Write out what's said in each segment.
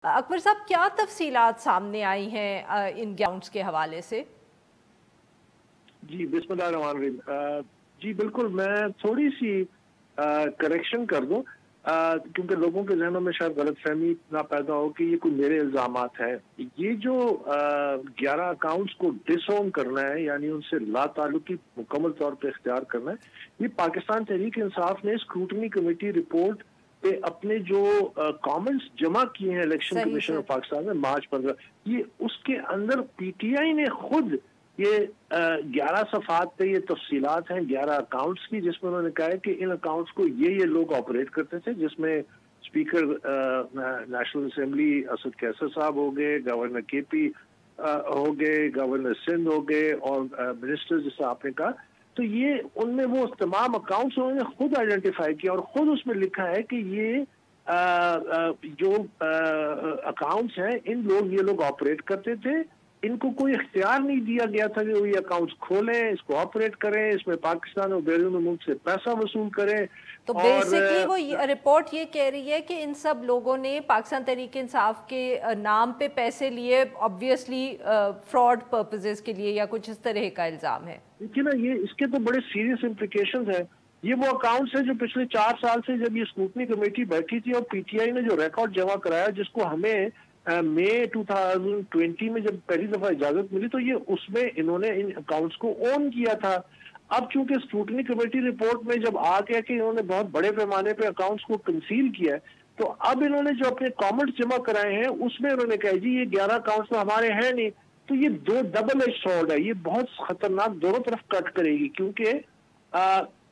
اکبر صاحب کیا تفصیلات سامنے آئی ہیں ان اکاؤنٹس کے حوالے سے؟ جی بسم اللہ الرحمن الرحیم۔ جی بالکل، میں تھوڑی سی کریکشن کر دوں کیونکہ لوگوں کے ذہنوں میں شاید غلط فہمی نہ پیدا ہو کہ یہ کوئی میرے الزامات ہیں۔ یہ جو 11 اکاؤنٹس کو ڈس اون کرنا ہے، یعنی ان سے لا تعلقی مکمل طور پہ اختیار کرنا ہے، یہ پاکستان تحریک انصاف نے اسکروٹنی کمیٹی رپورٹ پہ اپنے جو کامنٹس جمع کیے ہیں الیکشن کمیشن آف پاکستان میں مارچ 15، یہ اس کے اندر پی ٹی آئی نے خود یہ 11 صفحات پہ یہ تفصیلات ہیں 11 اکاؤنٹس کی، جس میں انہوں نے کہا ہے کہ ان اکاؤنٹس کو یہ لوگ آپریٹ کرتے تھے، جس میں اسپیکر نیشنل اسمبلی اسد کیسر صاحب ہو گئے، گورنر کے پی ہو گئے، گورنر سندھ ہو گئے، اور منسٹر جیسا آپ نے کہا۔ تو یہ ان میں وہ تمام اکاؤنٹس انہوں نے خود آئیڈینٹیفائی کیا اور خود اس میں لکھا ہے کہ یہ جو اکاؤنٹس ہیں یہ لوگ آپریٹ کرتے تھے، ان کو کوئی اختیار نہیں دیا گیا تھا کہ وہ یہ اکاؤنٹس کھولیں، اس کو آپریٹ کریں، اس میں پاکستان اور بیرون ملک سے پیسہ وصول کریں۔ تو بیسکلی وہ رپورٹ یہ کہہ رہی ہے کہ ان سب لوگوں نے پاکستان تحریک انصاف کے نام پہ پیسے لیے، obviously فراڈ پرپزز کے لیے، یا کچھ اس طرح کا الزام ہے۔ دیکھیے نا، یہ اس کے تو بڑے سیریس امپلیکیشنز ہیں۔ یہ وہ اکاؤنٹس ہیں جو پچھلے 4 سال سے جب یہ اسکروٹنی کمیٹی بیٹھی تھی اور پی ٹی آئی نے جو ریکارڈ جمع کرایا، جس کو ہمیں مئی 2020 میں جب پہلی دفعہ اجازت ملی، تو یہ اس میں انہوں نے ان اکاؤنٹس کو اون کیا تھا۔ اب چونکہ اسکروٹنی کمیٹی رپورٹ میں جب آ گیا کہ انہوں نے بہت بڑے پیمانے پہ اکاؤنٹس کو کنسیل کیا ہے، تو اب انہوں نے جو اپنے کامنٹس جمع کرائے ہیں اس میں انہوں نے کہا جی یہ 11 اکاؤنٹس تو ہمارے ہیں نہیں۔ تو یہ دو ڈبل ایج سورڈ ہے، یہ بہت خطرناک دونوں طرف کٹ کرے گی، کیونکہ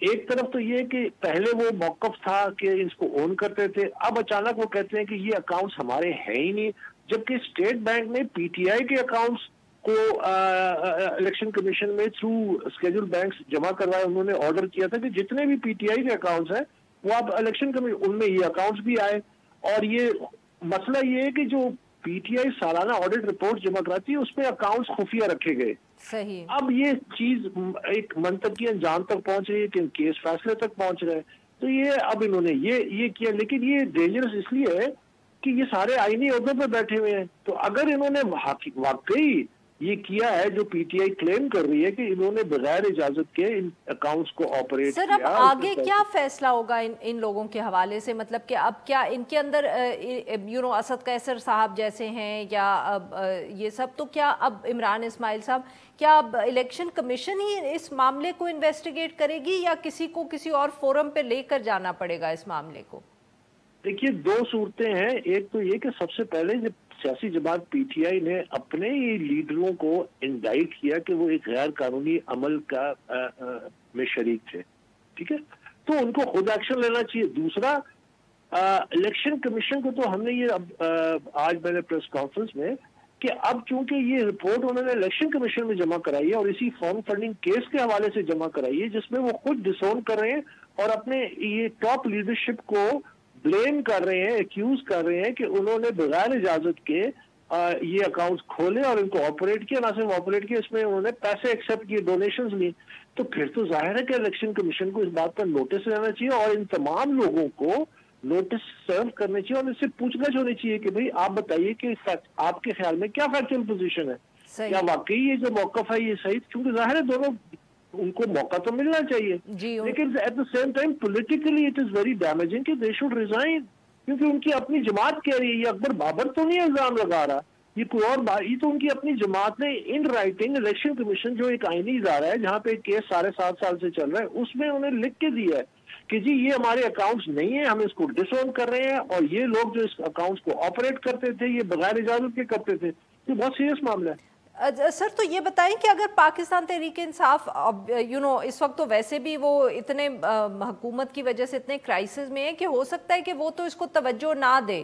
ایک طرف تو یہ کہ پہلے وہ موقف تھا کہ اس کو اون کرتے تھے، اب اچانک وہ کہتے ہیں کہ یہ اکاؤنٹس ہمارے ہیں ہی نہیں، جبکہ اسٹیٹ بینک نے پی ٹی آئی کے اکاؤنٹس کو الیکشن کمیشن میں تھرو اسکیجول بینکس جمع کروائے۔ انہوں نے آرڈر کیا تھا کہ جتنے بھی پی ٹی آئی کے اکاؤنٹس ہیں وہ اب الیکشن کمیشن ان میں یہ اکاؤنٹس بھی آئے۔ اور یہ مسئلہ یہ ہے کہ جو پی ٹی آئی سالانہ آڈٹ رپورٹ جمع کراتی ہے اس میں اکاؤنٹس خفیہ رکھے گئے۔ صحیح۔ اب یہ چیز ایک منطقی انجام تک پہنچ رہی ہے کہ کیس فیصلے تک پہنچ رہے ہیں، تو یہ اب انہوں نے یہ کیا، لیکن یہ ڈینجرس اس لیے ہے کہ یہ سارے آئینی عہدوں پہ بیٹھے ہوئے ہیں۔ تو اگر انہوں نے واقعی یہ کیا ہے جو پی ٹی آئی کلیم کر رہی ہے کہ انہوں نے بغیر اجازت کے ان اکاؤنٹس کو آپریٹ کیا۔ سر اب آگے کیا فیصلہ ہوگا ان لوگوں کے حوالے سے؟ مطلب کہ اب کیا ان کے اندر اسد کیسر صاحب جیسے ہیں یا یہ سب، تو کیا اب عمران اسماعیل صاحب، کیا اب الیکشن کمیشن ہی اس معاملے کو انویسٹیگیٹ کرے گی یا کسی کو کسی اور فورم پہ لے کر جانا پڑے گا اس معاملے کو؟ دیکھیے دو صورتیں ہیں، ایک تو یہ کہ سب سے پہلے جب سیاسی جماعت پی ٹی آئی نے اپنے ہی لیڈروں کو انڈائٹ کیا کہ وہ ایک غیر قانونی عمل کا میں شریک تھے، ٹھیک ہے، تو ان کو خود ایکشن لینا چاہیے۔ دوسرا، الیکشن کمیشن کو تو ہم نے یہ آج میں نے پریس کانفرنس میں کہ اب چونکہ یہ رپورٹ انہوں نے الیکشن کمیشن میں جمع کرائی ہے اور اسی فارم فنڈنگ کیس کے حوالے سے جمع کرائی ہے، جس میں وہ خود ڈسون کر رہے ہیں اور اپنے یہ ٹاپ لیڈرشپ کو بلیم کر رہے ہیں، ایکیوز کر رہے ہیں کہ انہوں نے بغیر اجازت کے یہ اکاؤنٹس کھولے اور ان کو آپریٹ کیا، نہ صرف آپریٹ کیا، اس میں انہوں نے پیسے ایکسپٹ کیے، ڈونیشنز لی۔ تو پھر تو ظاہر ہے کہ الیکشن کمیشن کو اس بات پر نوٹس لینا چاہیے اور ان تمام لوگوں کو نوٹس سرو کرنے چاہیے اور ان سے پوچھ گچھ ہونی چاہیے کہ بھئی آپ بتائیے کہ آپ کے خیال میں کیا فیکچوئل پوزیشن ہے، کیا واقعی یہ جو موقف ہے یہ صحیح، کیونکہ ظاہر ہے دونوں ان کو موقع تو ملنا چاہیے، لیکن at the same time politically it is very damaging کہ دے شوڈ ریزائن، کیونکہ ان کی اپنی جماعت کہہ رہی ہے، یہ اکبر بابر تو نہیں الزام لگا رہا، یہ کوئی اور یہ تو ان کی اپنی جماعت نے ان رائٹنگ الیکشن کمیشن جو ایک آئینی ادارہ ہے جہاں پہ ایک کیس 7.5 سال سے چل رہا ہے، اس میں انہوں نے لکھ کے دیا ہے کہ جی یہ ہمارے اکاؤنٹس نہیں ہیں، ہم اس کو ڈس اون کر رہے ہیں اور یہ لوگ جو اس اکاؤنٹس کو آپریٹ کرتے تھے یہ بغیر اجازت کے کرتے تھے۔ یہ بہت سیریس معاملہ ہے۔ سر تو یہ بتائیں کہ اگر پاکستان تحریک انصاف اس وقت تو ویسے بھی وہ اتنے حکومت کی وجہ سے اتنے کرائسس میں ہے کہ ہو سکتا ہے کہ وہ تو اس کو توجہ نہ دے۔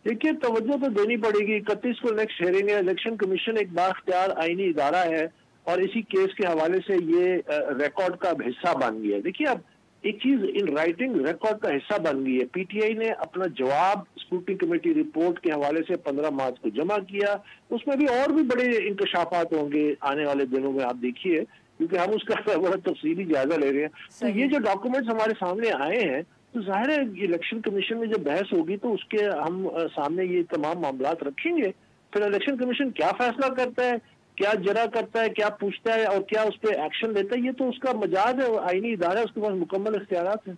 دیکھیے توجہ تو دینی پڑے گی، 31 کو نیکسٹ ہیئرنگ ہے، الیکشن کمیشن ایک بااختیار آئینی ادارہ ہے اور اسی کیس کے حوالے سے یہ ریکارڈ کا حصہ بن گیا ہے۔ دیکھیے اب ایک چیز ان رائٹنگ ریکارڈ کا حصہ بن گئی ہے، پی ٹی آئی نے اپنا جواب اسکروٹنی کمیٹی رپورٹ کے حوالے سے 15 مارچ کو جمع کیا، اس میں بھی اور بھی بڑے انکشافات ہوں گے آنے والے دنوں میں، آپ دیکھیے، کیونکہ ہم اس کا بڑا تفصیلی جائزہ لے رہے ہیں۔ تو یہ جو ڈاکومنٹس ہمارے سامنے آئے ہیں تو ظاہر ہے الیکشن کمیشن میں جب بحث ہوگی تو اس کے ہم سامنے یہ تمام معاملات رکھیں گے. پھر الیکشن کمیشن کیا فیصلہ کرتا ہے, کیا جرا کرتا ہے, کیا پوچھتا ہے اور کیا اس پہ ایکشن لیتا ہے, یہ تو اس کا مجاز ہے, آئینی ادارہ ہے, اس کے پاس مکمل اختیارات ہیں.